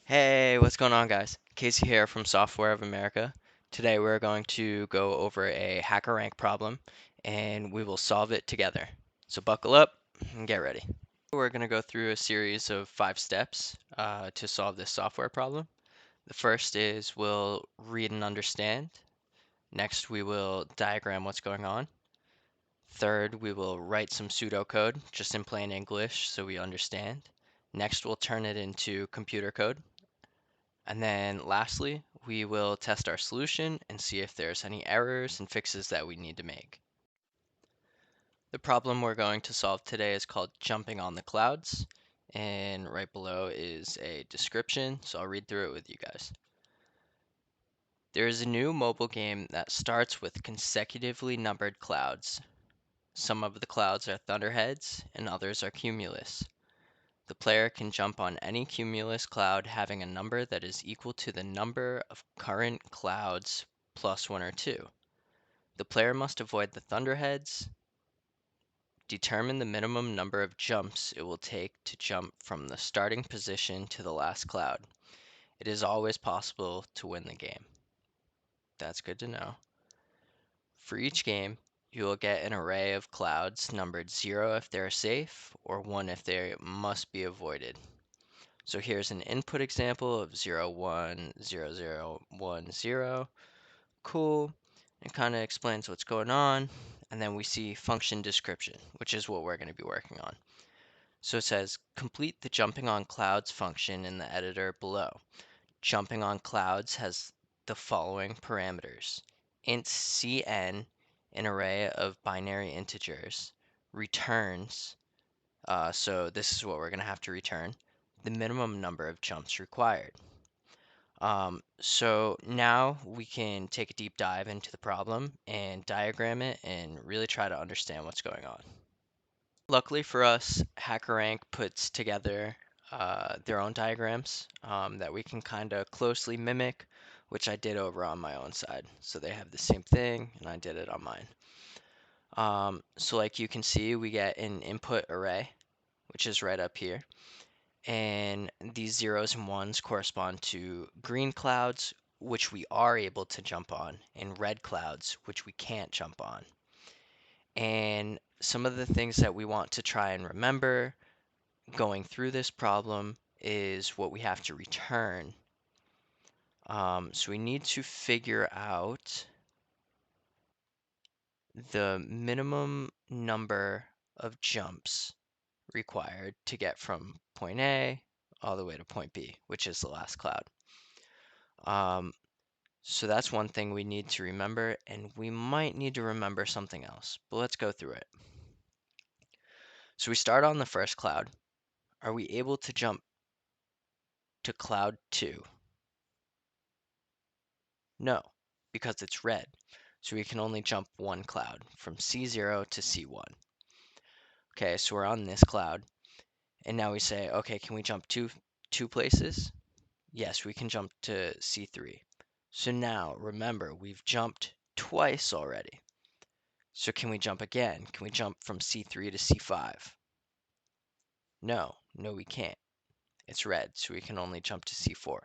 Hey, what's going on, guys? Casey here from Software of America. Today we're going to go over a Hackerrank problem and we will solve it together. So buckle up and get ready. We're going to go through a series of 5 steps to solve this software problem. The first is we'll read and understand. Next, we will diagram what's going on. Third, we will write some pseudocode just in plain English so we understand. Next, we'll turn it into computer code. And then lastly, we will test our solution and see if there's any errors and fixes that we need to make. The problem we're going to solve today is called jumping on the clouds, and right below is a description, so I'll read through it with you guys. There is a new mobile game that starts with consecutively numbered clouds. Some of the clouds are thunderheads and others are cumulus. The player can jump on any cumulus cloud having a number that is equal to the number of current clouds plus 1 or 2. The player must avoid the thunderheads, determine the minimum number of jumps it will take to jump from the starting position to the last cloud. It is always possible to win the game. That's good to know. For each game, you will get an array of clouds numbered 0 if they are safe or 1 if they must be avoided. So here's an input example of 0, 1, 0, 0, 1, 0. Cool. It kind of explains what's going on. And then we see function description, which is what we're going to be working on. So it says complete the jumping on clouds function in the editor below. Jumping on clouds has the following parameters. Int cn, an array of binary integers, returns, so this is what we're going to have to return, the minimum number of jumps required. So now we can take a deep dive into the problem and diagram it and really try to understand what's going on. Luckily for us, Hackerrank puts together their own diagrams that we can kind of closely mimic, which I did over on my own side. So they have the same thing and I did it on mine. So like you can see, we get an input array, which is right up here. And these zeros and ones correspond to green clouds, which we are able to jump on, and red clouds, which we can't jump on. And some of the things that we want to try and remember going through this problem is what we have to return. So we need to figure out the minimum number of jumps required to get from point A all the way to point B, which is the last cloud. So that's one thing we need to remember, and we might need to remember something else, but let's go through it. So we start on the first cloud. Are we able to jump to cloud 2? No, because it's red. So we can only jump one cloud from C0 to C1. Okay, so we're on this cloud, and now we say, okay, can we jump two places? Yes, we can jump to C3. So now, remember, we've jumped twice already. So can we jump again? Can we jump from C3 to C5? No, we can't. It's red, so we can only jump to C4.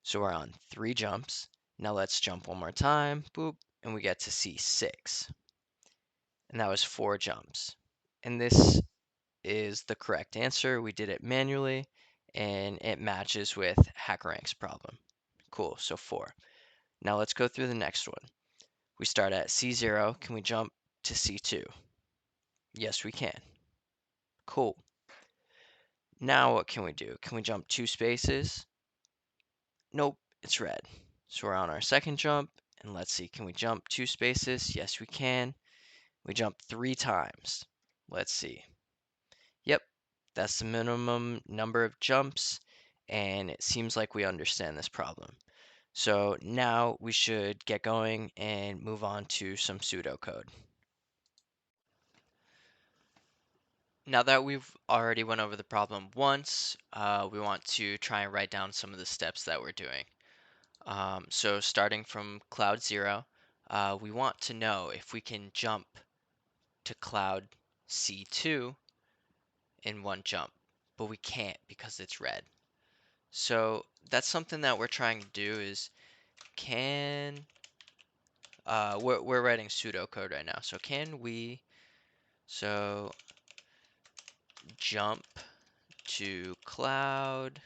So we're on 3 jumps. Now let's jump one more time, boop, and we get to C6. And that was 4 jumps. And this is the correct answer. We did it manually, and it matches with Hackerrank's problem. Cool, so 4. Now let's go through the next one. We start at C0. Can we jump to C2? Yes, we can. Cool. Now what can we do? Can we jump 2 spaces? Nope, it's red. So we're on our second jump, and let's see, can we jump 2 spaces? Yes, we can. We jump 3 times. Let's see. Yep, that's the minimum number of jumps, and it seems like we understand this problem. So now we should get going and move on to some pseudocode. Now that we've already went over the problem once, we want to try and write down some of the steps that we're doing. So starting from cloud 0, we want to know if we can jump to cloud C2 in one jump, but we can't because it's red. So that's something that we're trying to do is can we're writing pseudocode right now. So can we jump to cloud,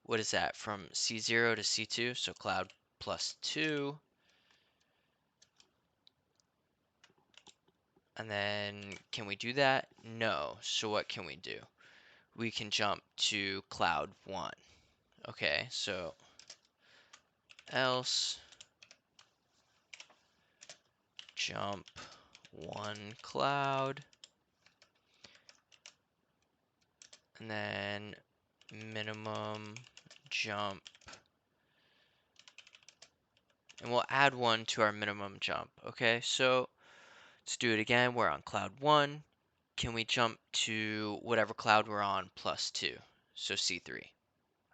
what is that, from C0 to C2, so cloud plus 2, and then can we do that? No. So what can we do? We can jump to cloud 1. Okay, so else jump 1 cloud, and then minimum jump, and we'll add 1 to our minimum jump. Okay, so let's do it again. We're on cloud 1. Can we jump to whatever cloud we're on plus 2? So C3.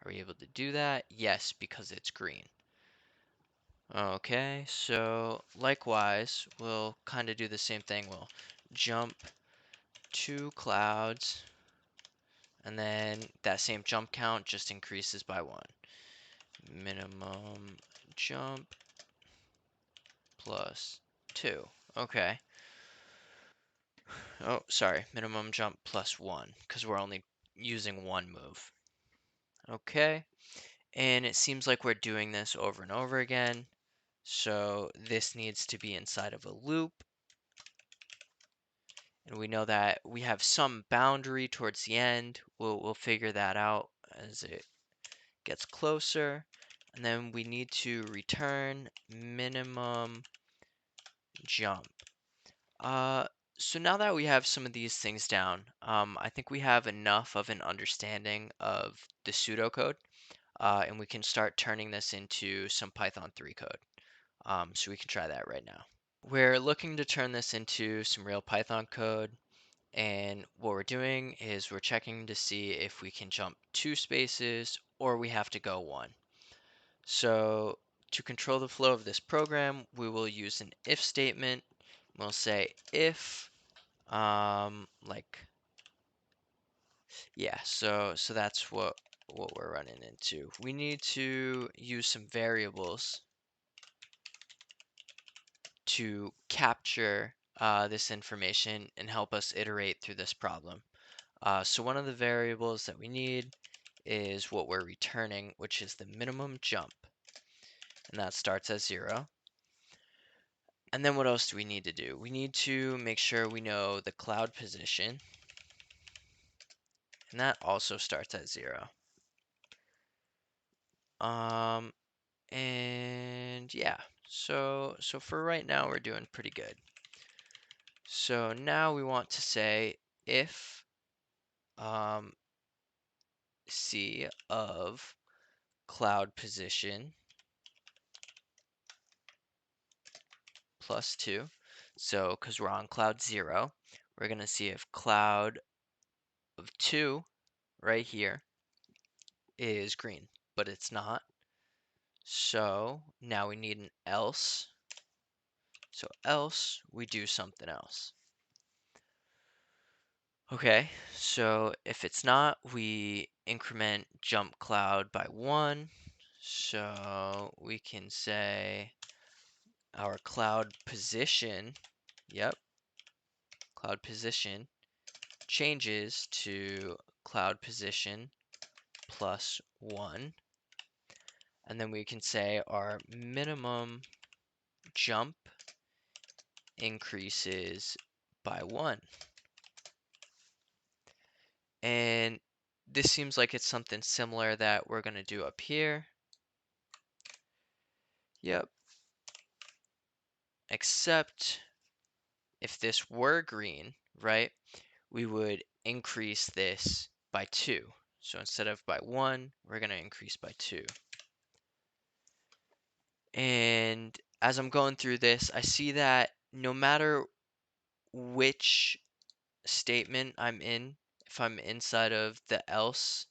Are we able to do that? Yes, because it's green. Okay, so likewise, we'll kind of do the same thing. We'll jump 2 clouds, and then that same jump count just increases by 1. Minimum jump plus 2. Okay. Oh, sorry. Minimum jump plus 1, because we're only using 1 move. Okay. And it seems like we're doing this over and over again. So this needs to be inside of a loop. And we know that we have some boundary towards the end. We'll figure that out as it gets closer. And then we need to return minimum jump. So now that we have some of these things down, I think we have enough of an understanding of the pseudocode, and we can start turning this into some Python 3 code. So we can try that right now. We're looking to turn this into some real Python code, and what we're doing is we're checking to see if we can jump 2 spaces or we have to go 1. So to control the flow of this program, we will use an if statement. We'll say if, like, yeah, so that's what we're running into. We need to use some variables to capture this information and help us iterate through this problem. So one of the variables that we need is what we're returning, which is the minimum jump, and that starts at 0. And then what else do we need to do? We need to make sure we know the cloud position, and that also starts at 0. Um, and yeah, so for right now we're doing pretty good. So now we want to say if C of cloud position plus 2. So because we're on cloud 0, we're going to see if cloud of 2 right here is green, but it's not. So now we need an else. So else we do something else. Okay, so if it's not, we increment jump cloud by 1. So we can say our cloud position, yep, cloud position changes to cloud position plus 1. And then we can say our minimum jump increases by 1. And this seems like it's something similar that we're going to do up here. Yep. Except if this were green, right, we would increase this by 2. So instead of by 1, we're going to increase by 2. And as I'm going through this, I see that no matter which statement I'm in, if I'm inside of the else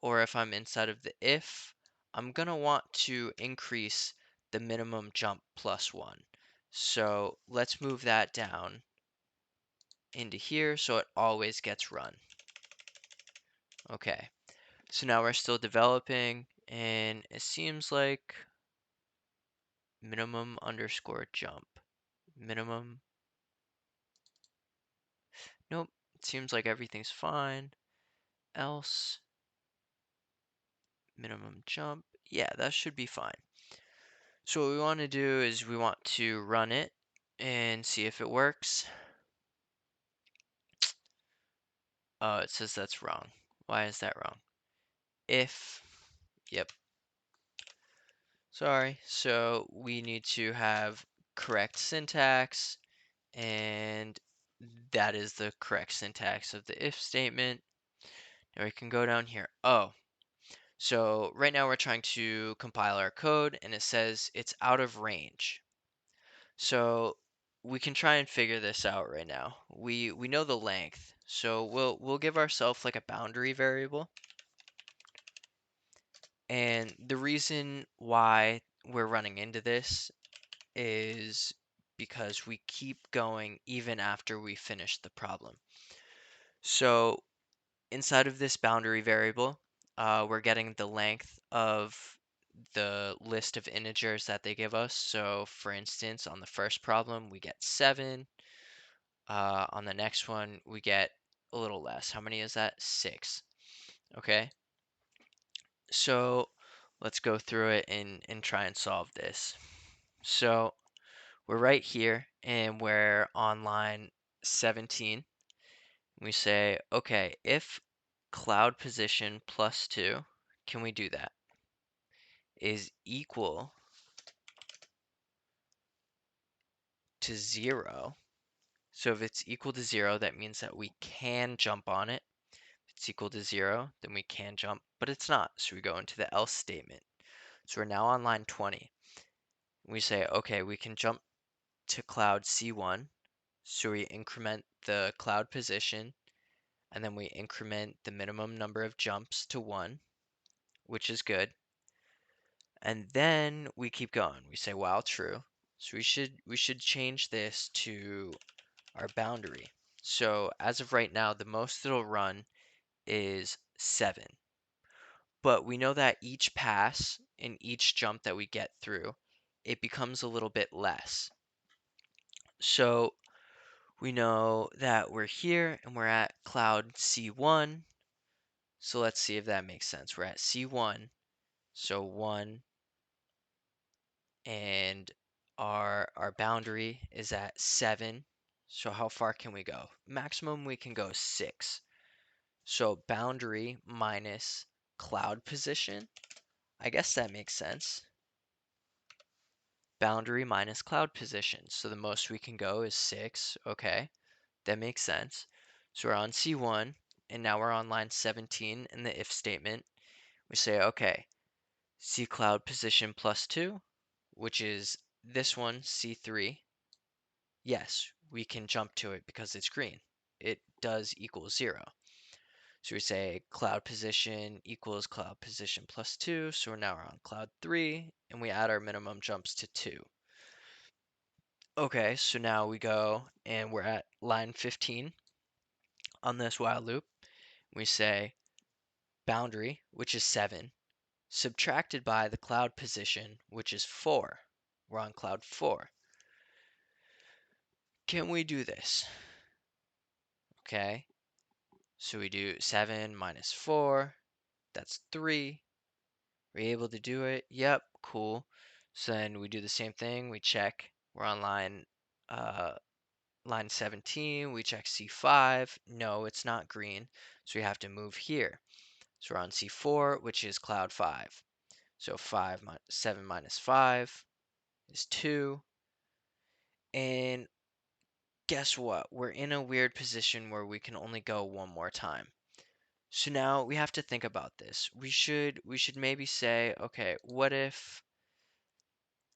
or if I'm inside of the if, I'm going to want to increase the minimum jump plus 1. So let's move that down into here so it always gets run. Okay, So now we're still developing, and it seems like minimum underscore jump. Minimum. Nope. It seems like everything's fine. Else. Minimum jump. Yeah, that should be fine. So what we want to do is we want to run it and see if it works. Oh, it says that's wrong. Why is that wrong? If, yep, sorry. So we need to have correct syntax, and that is the correct syntax of the if statement. Now we can go down here. Oh, so right now we're trying to compile our code, and it says it's out of range. So we can try and figure this out right now. We know the length, so we'll give ourselves like a boundary variable. And the reason why we're running into this is because we keep going even after we finish the problem. So inside of this boundary variable, we're getting the length of the list of integers that they give us. So for instance, on the first problem, we get 7. On the next one, we get a little less. How many is that? 6. Okay, so let's go through it and try and solve this. So we're right here and we're on line 17. We say, okay, if cloud position plus 2, can we do that? Is equal to 0. So if it's equal to 0, that means that we can jump on it. If it's equal to 0, then we can jump, but it's not. So we go into the else statement. So we're now on line 20. We say, okay, we can jump to cloud C1. So we increment the cloud position, and then we increment the minimum number of jumps to 1, which is good. And then we keep going. We say while true. So we should change this to our boundary. So as of right now, the most it'll run is 7. But we know that each pass and each jump that we get through, it becomes a little bit less. So we know that we're here and we're at cloud C1. So let's see if that makes sense. We're at C1, so 1, and our boundary is at 7. So how far can we go? Maximum we can go 6. So boundary minus cloud position. I guess that makes sense. Boundary minus cloud position. So the most we can go is 6. Okay, that makes sense. So we're on C1, and now we're on line 17 in the if statement. We say, okay, C cloud position plus 2, which is this one, C3. Yes, we can jump to it because it's green. It does equal 0. So we say cloud position equals cloud position plus 2. So now we're on cloud 3, and we add our minimum jumps to 2. Okay, so now we go and we're at line 15 on this while loop. We say boundary, which is 7, subtracted by the cloud position, which is 4. We're on cloud 4. Can we do this? Okay, so we do 7 minus 4, that's 3. We're able to do it. Yep, cool. So then we do the same thing. We check. We're on line 17. We check C5. No, it's not green. So we have to move here. So we're on C4, which is cloud 5. So 7 minus 5 is 2. And guess what? We're in a weird position where we can only go one more time. So now we have to think about this. We should maybe say, okay, what if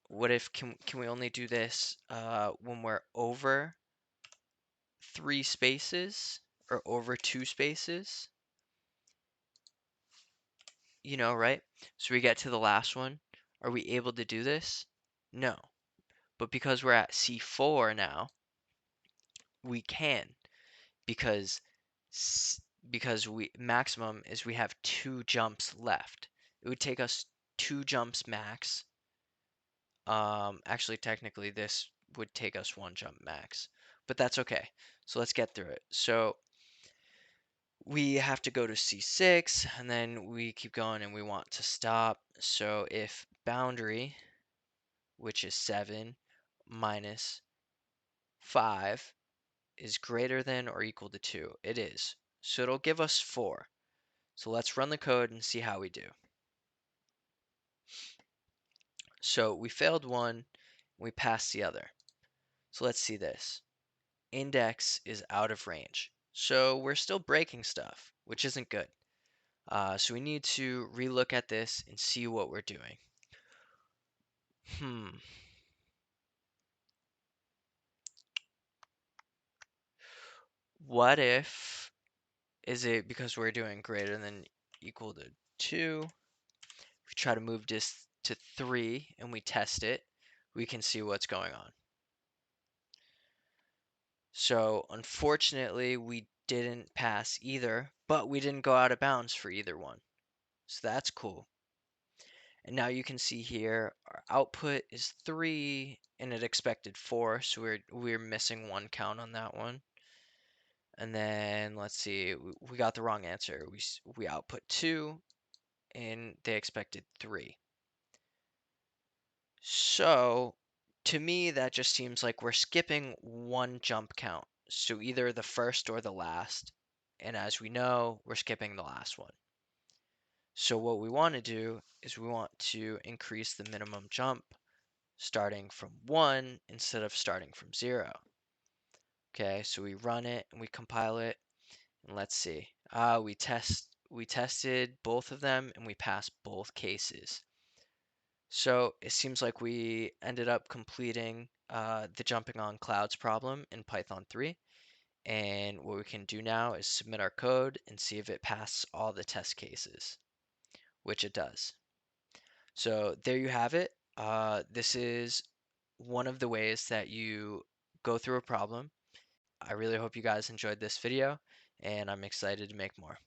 can we only do this when we're over 3 spaces or over 2 spaces? You know, right? So we get to the last one. Are we able to do this? No. But because we're at C4 now, we can because because we maximum is we have 2 jumps left. It would take us 2 jumps max. Actually, technically, this would take us 1 jump max, but that's okay. So let's get through it. So we have to go to C6, and then we keep going, and we want to stop. So if boundary, which is 7 minus 5, is greater than or equal to 2, it is. So it'll give us 4. So let's run the code and see how we do. So we failed one, we passed the other. So let's see this. Index is out of range. So we're still breaking stuff, which isn't good. So we need to relook at this and see what we're doing. What if, is it because we're doing greater than equal to 2? If we try to move this to 3 and we test it, we can see what's going on. So unfortunately, we didn't pass either, but we didn't go out of bounds for either one. So that's cool. And now you can see here our output is 3 and it expected 4, so we're missing 1 count on that one. And then let's see, we got the wrong answer. We output 2 and they expected 3. So to me that just seems like we're skipping 1 jump count. So either the first or the last. And as we know, we're skipping the last one. So what we want to do is we want to increase the minimum jump starting from 1 instead of starting from 0. Okay, so we run it and we compile it, and let's see. We tested both of them and we passed both cases. So it seems like we ended up completing the jumping on clouds problem in Python 3. And what we can do now is submit our code and see if it passes all the test cases, which it does. So there you have it. This is one of the ways that you go through a problem. I really hope you guys enjoyed this video, and I'm excited to make more.